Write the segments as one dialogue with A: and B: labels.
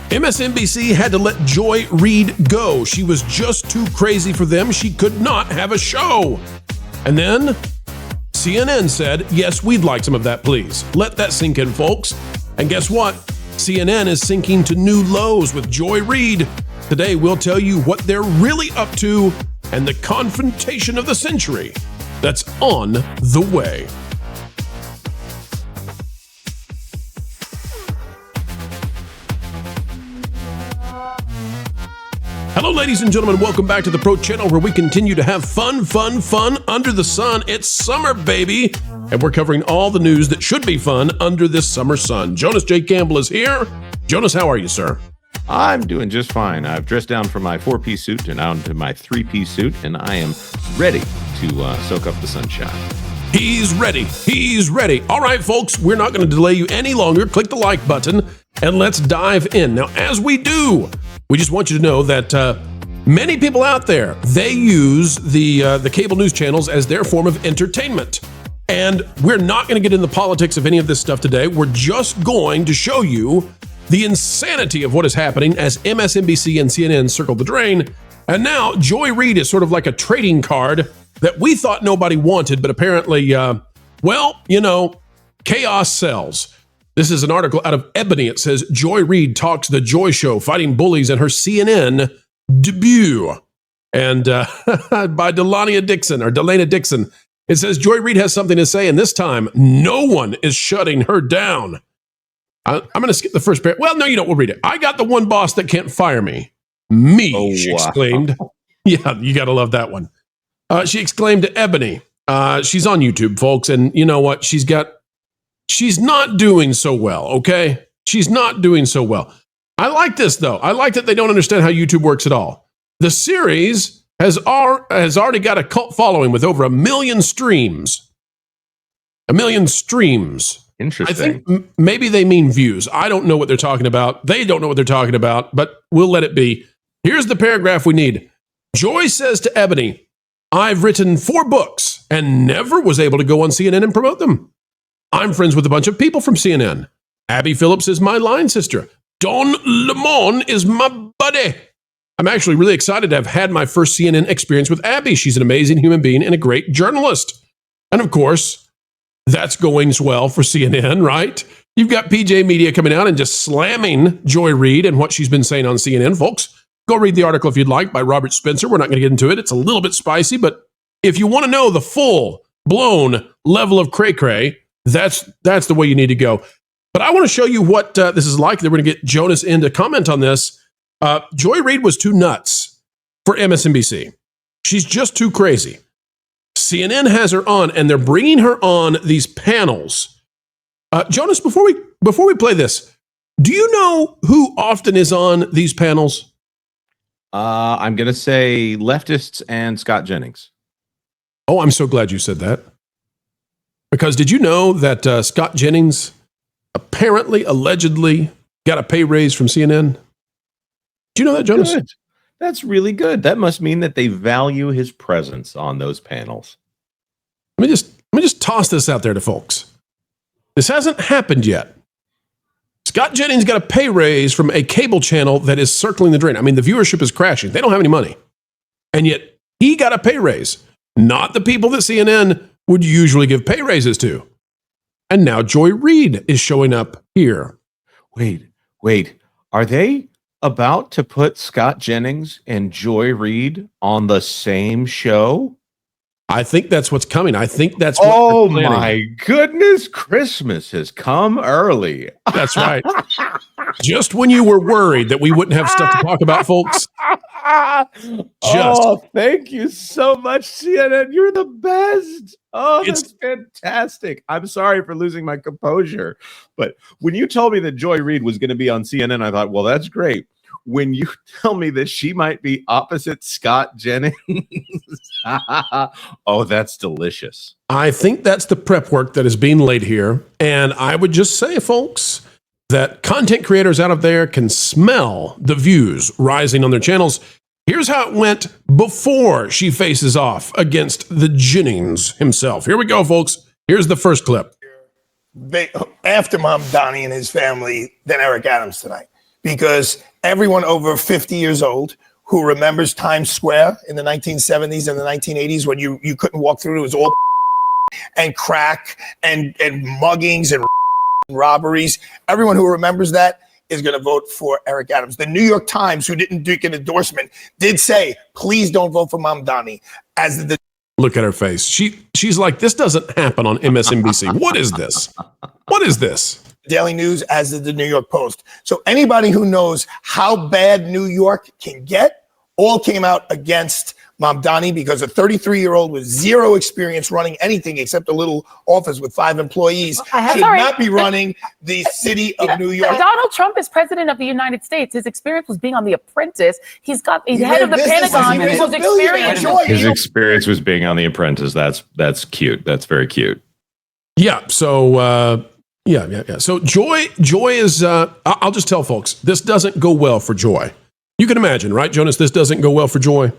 A: MSNBC had to let Joy Reid go. She was just too crazy for them. She could not have a show. And then CNN said, yes, we'd like some of that, please. Let that sink in, folks. And guess what? CNN is sinking to new lows with Joy Reid. Today, we'll tell you what they're really up to and the confrontation of the century that's on the way. Hello, ladies and gentlemen. Welcome back to the Pro Channel, where we continue to have fun under the sun. It's summer, baby. And we're covering all the news that should be fun under this summer sun. Jonas J. Campbell is here. Jonas, how are you, sir?
B: I'm doing just fine. I've dressed down from my 4-piece suit and out into my 3-piece suit, and I am ready to soak up the sunshine.
A: He's ready. He's ready. All right, folks, we're not going to delay you any longer. Click the like button, and let's dive in. Now, as we do, we just want you to know that many people out there, they use the cable news channels as their form of entertainment. And we're not going to get into the politics of any of this stuff today. We're just going to show you the insanity of what is happening as MSNBC and CNN circle the drain. And now Joy Reid is sort of like a trading card that we thought nobody wanted, but apparently, well, you know, chaos sells. This is an article out of Ebony. It says, Joy Reid talks The Joy Show, fighting bullies in her CNN debut. And by Delania Dixon. It says, Joy Reid has something to say, and this time, no one is shutting her down. I'm going to skip the first paragraph. Well, no, you don't. We'll read it. I got the one boss that can't fire me. Me, she exclaimed. Yeah, you got to love that one. She exclaimed to Ebony. She's on YouTube, folks, and you know what? She's not doing so well, okay? She's not doing so well. I like this, though. I like that they don't understand how YouTube works at all. The series has already got a cult following with over 1 million streams. 1 million streams.
B: Interesting.
A: I think maybe they mean views. I don't know what they're talking about. They don't know what they're talking about, but we'll let it be. Here's the paragraph we need. Joy says to Ebony, I've written 4 books and never was able to go on CNN and promote them. I'm friends with a bunch of people from CNN. Abby Phillips is my line sister. Don Lemon is my buddy. I'm actually really excited to have had my first CNN experience with Abby. She's an amazing human being and a great journalist. And of course, that's going well for CNN, right? You've got PJ Media coming out and just slamming Joy Reid and what she's been saying on CNN. Folks, go read the article if you'd like by Robert Spencer. We're not going to get into it. It's a little bit spicy, but if you want to know the full-blown level of cray-cray, that's the way you need to go. But I want to show you what this is like. We're going to get Jonas in to comment on this. Joy Reid was too nuts for MSNBC. She's just too crazy. CNN has her on, and they're bringing her on these panels. Jonas, before we play this, do you know who often is on these panels?
B: I'm going to say leftists and Scott Jennings.
A: Oh, I'm so glad you said that. Because did you know that Scott Jennings apparently, allegedly, got a pay raise from CNN? Do you know that, Jonas?
B: Good. That's really good. That must mean that they value his presence on those panels.
A: Let me just toss this out there to folks. This hasn't happened yet. Scott Jennings got a pay raise from a cable channel that is circling the drain. I mean, the viewership is crashing. They don't have any money. And yet he got a pay raise. Not the people that CNN would usually give pay raises to. And now Joy Reid is showing up here.
B: Wait. Are they about to put Scott Jennings and Joy Reid on the same show?
A: I think that's what's coming. I think that's what
B: oh my goodness, Christmas has come early.
A: That's right. Just when you were worried that we wouldn't have stuff to talk about, folks.
B: Oh, thank you so much, CNN. You're the best. Oh, that's fantastic. I'm sorry for losing my composure. But when you told me that Joy Reid was going to be on CNN, I thought, well, that's great. When you tell me that she might be opposite Scott Jennings, oh, that's delicious.
A: I think that's the prep work that is being laid here. And I would just say, folks, that content creators out of there can smell the views rising on their channels. Here's how it went before she faces off against the Jennings himself. Here we go, folks. Here's the first clip.
C: After Mom Donnie and his family than Eric Adams tonight. because everyone over 50 years old who remembers Times Square in the 1970s and the 1980s when you couldn't walk through, it was all and crack and muggings and robberies. Everyone who remembers that is going to vote for Eric Adams. The New York Times, who didn't do an endorsement, did say, please don't vote for Mamdani.
A: Look at her face. She's like, this doesn't happen on MSNBC. What is this? What is this?
C: Daily News, as did the New York Post. So anybody who knows how bad New York can get all came out against Mamdani because a 33-year-old with zero experience running anything except a little office with 5 employees should not be running the city of New York.
D: Donald Trump is president of the United States. His experience was being on The Apprentice. He's head of the Pentagon.
B: His experience was being on The Apprentice. That's cute. That's very cute.
A: Yeah. So yeah. So Joy is. I'll just tell folks, this doesn't go well for Joy. You can imagine, right, Jonas? This doesn't go well for Joy.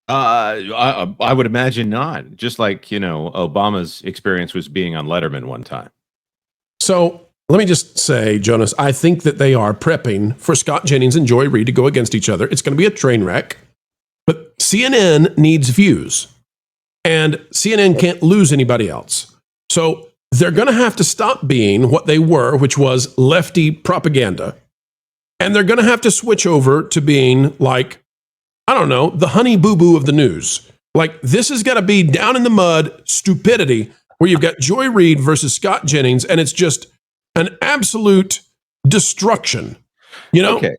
B: I would imagine not. Just like, Obama's experience was being on Letterman one time.
A: So let me just say, Jonas, I think that they are prepping for Scott Jennings and Joy Reid to go against each other. It's going to be a train wreck, but CNN needs views, and CNN can't lose anybody else. So they're going to have to stop being what they were, which was lefty propaganda, and they're going to have to switch over to being like, I don't know, the honey boo-boo of the news. Like, this has got to be down in the mud stupidity where you've got Joy Reid versus Scott Jennings, and it's just an absolute destruction,
B: Okay.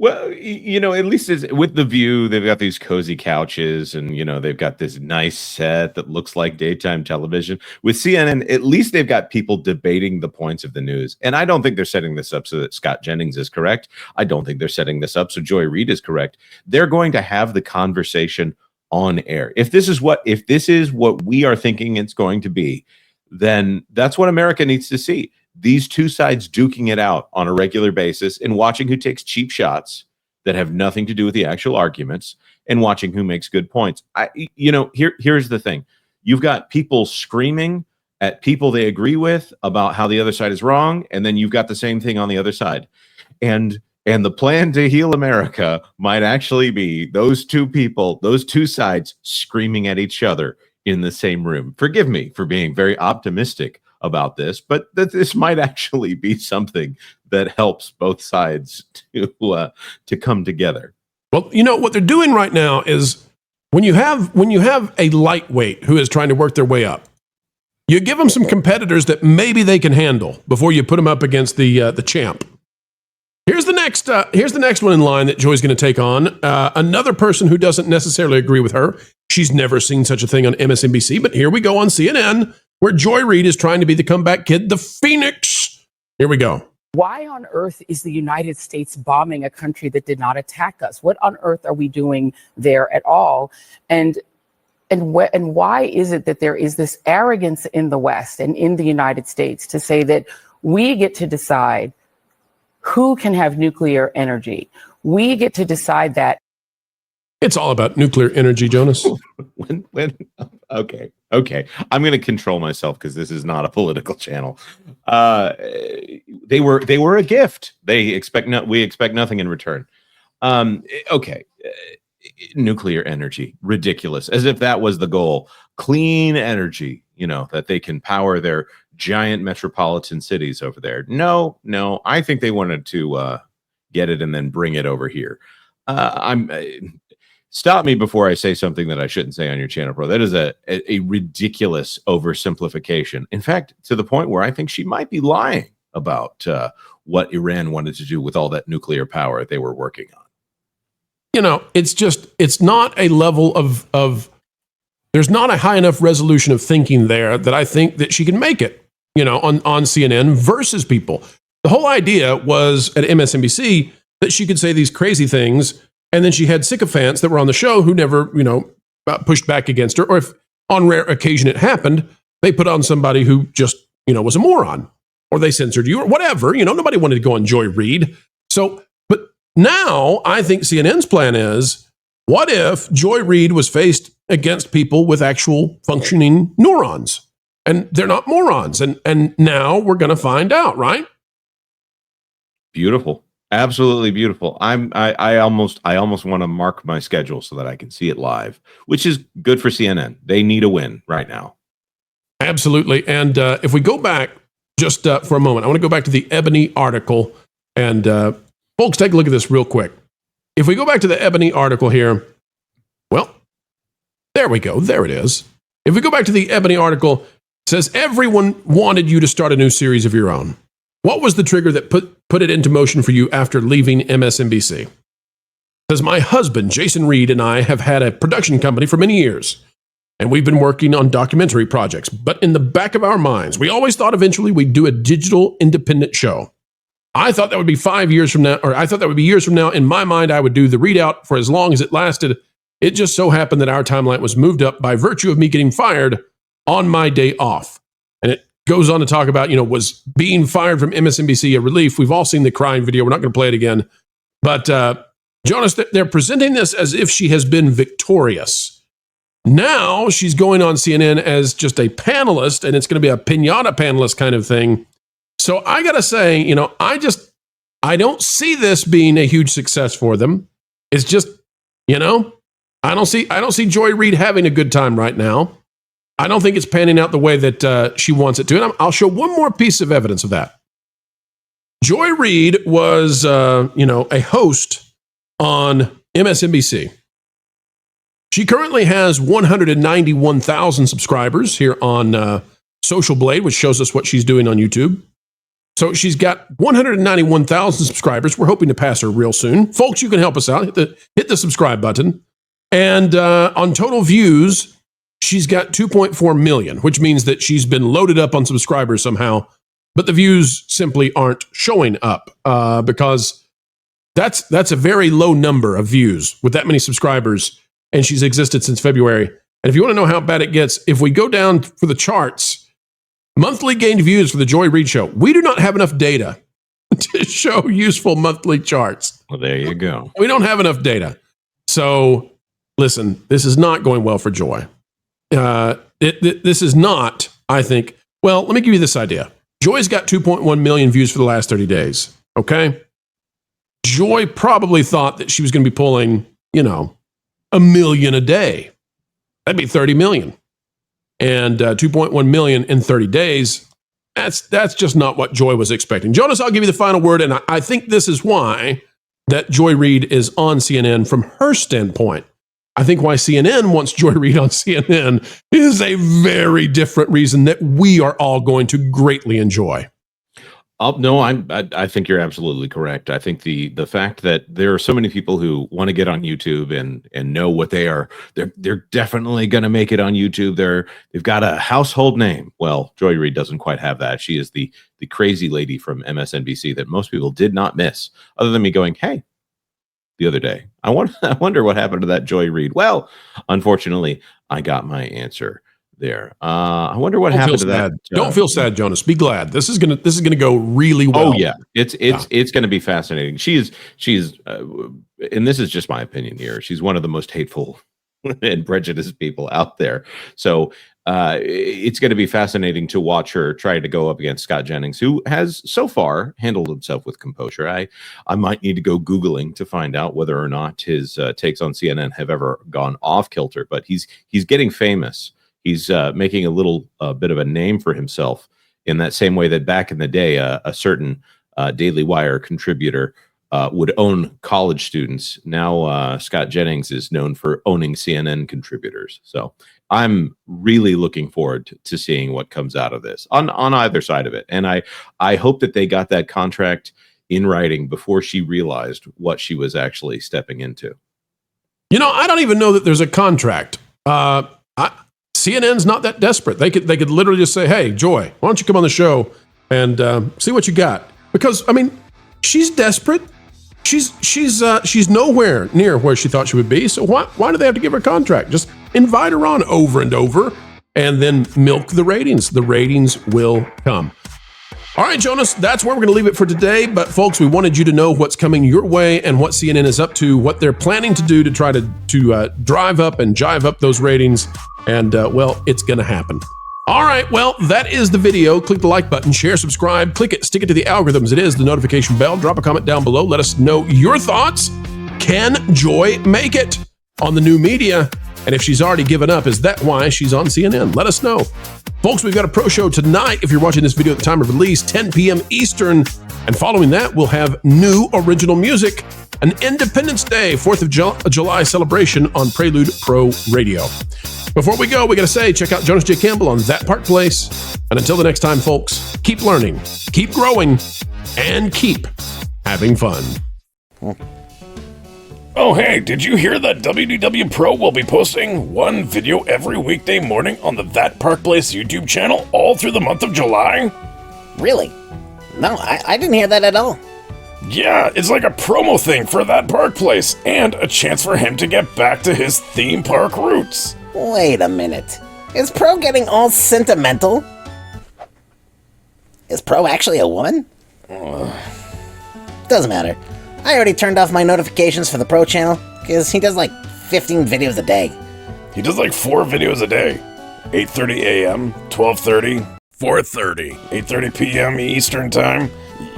B: Well, at least with The View, they've got these cozy couches and, they've got this nice set that looks like daytime television. With CNN, at least they've got people debating the points of the news. And I don't think they're setting this up so that Scott Jennings is correct. I don't think they're setting this up so Joy Reid is correct. They're going to have the conversation on air. If this is what we are thinking it's going to be, then that's what America needs to see. These two sides duking it out on a regular basis and watching who takes cheap shots that have nothing to do with the actual arguments and watching who makes good points. Here's the thing. You've got people screaming at people they agree with about how the other side is wrong. And then you've got the same thing on the other side. And the plan to heal America might actually be those two people, those two sides screaming at each other in the same room. Forgive me for being very optimistic about this, but that this might actually be something that helps both sides to come together.
A: Well, what they're doing right now is when you have a lightweight who is trying to work their way up, you give them some competitors that maybe they can handle before you put them up against the champ. Here's the next one in line that Joy's going to take on. Another person who doesn't necessarily agree with her. She's never seen such a thing on MSNBC, but here we go on CNN, where Joy Reid is trying to be the comeback kid, the Phoenix. Here we go.
D: Why on earth is the United States bombing a country that did not attack us? What on earth are we doing there at all? And why is it that there is this arrogance in the West and in the United States to say that we get to decide who can have nuclear energy? We get to decide that.
A: It's all about nuclear energy, Jonas.
B: Okay. I'm going to control myself because this is not a political channel. They were a gift. We expect nothing in return. Okay. Nuclear energy, ridiculous. As if that was the goal. Clean energy, that they can power their giant metropolitan cities over there. No. I think they wanted to get it and then bring it over here. Stop me before I say something that I shouldn't say on your channel, bro. That is a ridiculous oversimplification. In fact, to the point where I think she might be lying about what Iran wanted to do with all that nuclear power they were working on.
A: It's not a level of there's not a high enough resolution of thinking there that I think that she can make it, on CNN versus people. The whole idea was at MSNBC that she could say these crazy things, and then she had sycophants that were on the show who never, pushed back against her. Or if on rare occasion it happened, they put on somebody who just, was a moron, or they censored you or whatever. Nobody wanted to go on Joy Reid. So, but now I think CNN's plan is, what if Joy Reid was faced against people with actual functioning neurons? And they're not morons. And now we're going to find out, right?
B: Beautiful. Absolutely beautiful. I almost want to mark my schedule so that I can see it live, which is good for CNN. They need a win right now.
A: Absolutely. And if we go back just for a moment, I want to go back to the Ebony article. And folks, take a look at this real quick. If we go back to the Ebony article here, well, there we go. There it is. If we go back to the Ebony article, it says everyone wanted you to start a new series of your own. What was the trigger that put it into motion for you after leaving MSNBC? It says, my husband, Jason Reid, and I have had a production company for many years, and we've been working on documentary projects. But in the back of our minds, we always thought eventually we'd do a digital independent show. I thought that would be 5 years from now, or I thought that would be years from now. In my mind, I would do the readout for as long as it lasted. It just so happened that our timeline was moved up by virtue of me getting fired on my day off. And it goes on to talk about, was being fired from MSNBC a relief? We've all seen the crying video. We're not going to play it again. But Jonas, they're presenting this as if she has been victorious. Now she's going on CNN as just a panelist, and it's going to be a piñata panelist kind of thing. So I got to say, I don't see this being a huge success for them. It's just, I don't see Joy Reid having a good time right now. I don't think it's panning out the way that she wants it to. And I'll show one more piece of evidence of that. Joy Reid was, a host on MSNBC. She currently has 191,000 subscribers here on Social Blade, which shows us what she's doing on YouTube. So she's got 191,000 subscribers. We're hoping to pass her real soon. Folks, you can help us out. Hit the subscribe button. And on total views, she's got 2.4 million, which means that she's been loaded up on subscribers somehow, but the views simply aren't showing up because that's a very low number of views with that many subscribers, and she's existed since February. And if you want to know how bad it gets, if we go down for the charts, monthly gained views for the Joy Reid Show, we do not have enough data to show useful monthly charts.
B: Well, there you go.
A: We don't have enough data. So listen, this is not going well for Joy. This is not, I think, well, let me give you this idea. Joy's got 2.1 million views for the last 30 days, okay? Joy probably thought that she was going to be pulling, 1 million a day. That'd be 30 million. And 2.1 million in 30 days, that's just not what Joy was expecting. Jonas, I'll give you the final word, and I think this is why that Joy Reid is on CNN from her standpoint. I think why CNN wants Joy Reid on CNN is a very different reason that we are all going to greatly enjoy.
B: No, I think you're absolutely correct. I think the fact that there are so many people who want to get on YouTube and know what they are, they're definitely going to make it on YouTube. They've got a household name. Well, Joy Reid doesn't quite have that. She is the crazy lady from MSNBC that most people did not miss, other than me going, hey, the other day, I wonder what happened to that Joy Reid. Well, unfortunately, I got my answer there. I wonder what happened to that.
A: Don't feel sad, Jonas. Be glad. This is gonna go really well.
B: Oh yeah, it's gonna be fascinating. She's and this is just my opinion here. She's one of the most hateful and prejudiced people out there. So it's going to be fascinating to watch her try to go up against Scott Jennings, who has so far handled himself with composure. I might need to go Googling to find out whether or not his takes on CNN have ever gone off kilter, but he's getting famous. He's making a little bit of a name for himself in that same way that back in the day, a certain Daily Wire contributor would own college students. Now Scott Jennings is known for owning CNN contributors. So I'm really looking forward to seeing what comes out of this on either side of it. And I hope that they got that contract in writing before she realized what she was actually stepping into.
A: I don't even know that there's a contract. CNN's not that desperate. They could literally just say, hey, Joy, why don't you come on the show and see what you got? Because, she's desperate. She's nowhere near where she thought she would be. So why do they have to give her a contract? Just invite her on over and over and then milk the ratings. The ratings will come. All right, Jonas, that's where we're going to leave it for today. But folks, we wanted you to know what's coming your way and what CNN is up to, what they're planning to do to try to drive up and jive up those ratings. And well, it's going to happen. All right, well, that is the video. Click the like button, share, subscribe, click it, stick it to the algorithms. It is the notification bell. Drop a comment down below. Let us know your thoughts. Can Joy make it on the new media? And if she's already given up, is that why she's on CNN? Let us know. Folks, we've got a pro show tonight. If you're watching this video at the time of release, 10 p.m. Eastern. And following that, we'll have new original music, an Independence Day, 4th of July celebration on Prelude Pro Radio. Before we go, we got to say, check out Jonas J. Campbell on That Park Place. And until the next time, folks, keep learning, keep growing, and keep having fun.
E: Oh, hey, did you hear that WDW Pro will be posting one video every weekday morning on the That Park Place YouTube channel all through the month of July?
F: Really? No, I didn't hear that at all.
E: Yeah, it's like a promo thing for That Park Place and a chance for him to get back to his theme park roots.
F: Wait a minute. Is Pro getting all sentimental? Is Pro actually a woman? Doesn't matter. I already turned off my notifications for the Pro channel because he does like 15 videos a day.
E: He does like 4 videos a day. 8:30 a.m., 12:30, 4:30, 8:30 p.m. Eastern Time.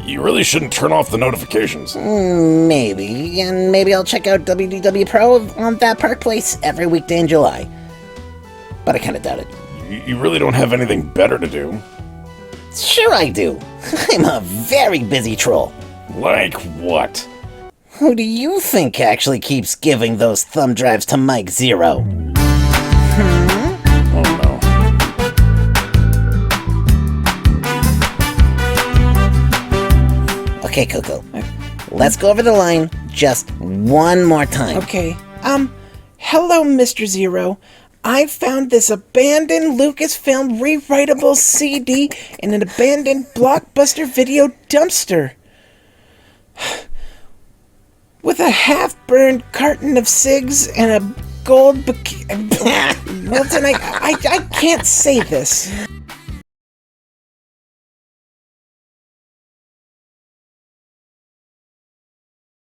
E: You really shouldn't turn off the notifications.
F: Maybe, and maybe I'll check out WDW Pro on That Park Place every weekday in July. But I kind of doubt it.
E: You really don't have anything better to do.
F: Sure I do. I'm a very busy troll.
E: Like what?
F: Who do you think actually keeps giving those thumb drives to Mike Zero?
E: Oh no.
F: Okay, Coco. Let's go over the line just one more time.
G: Okay. Hello, Mr. Zero. I found this abandoned Lucasfilm rewritable CD in an abandoned Blockbuster video dumpster. With a half-burned carton of cigs and a gold Milton, I can't say this.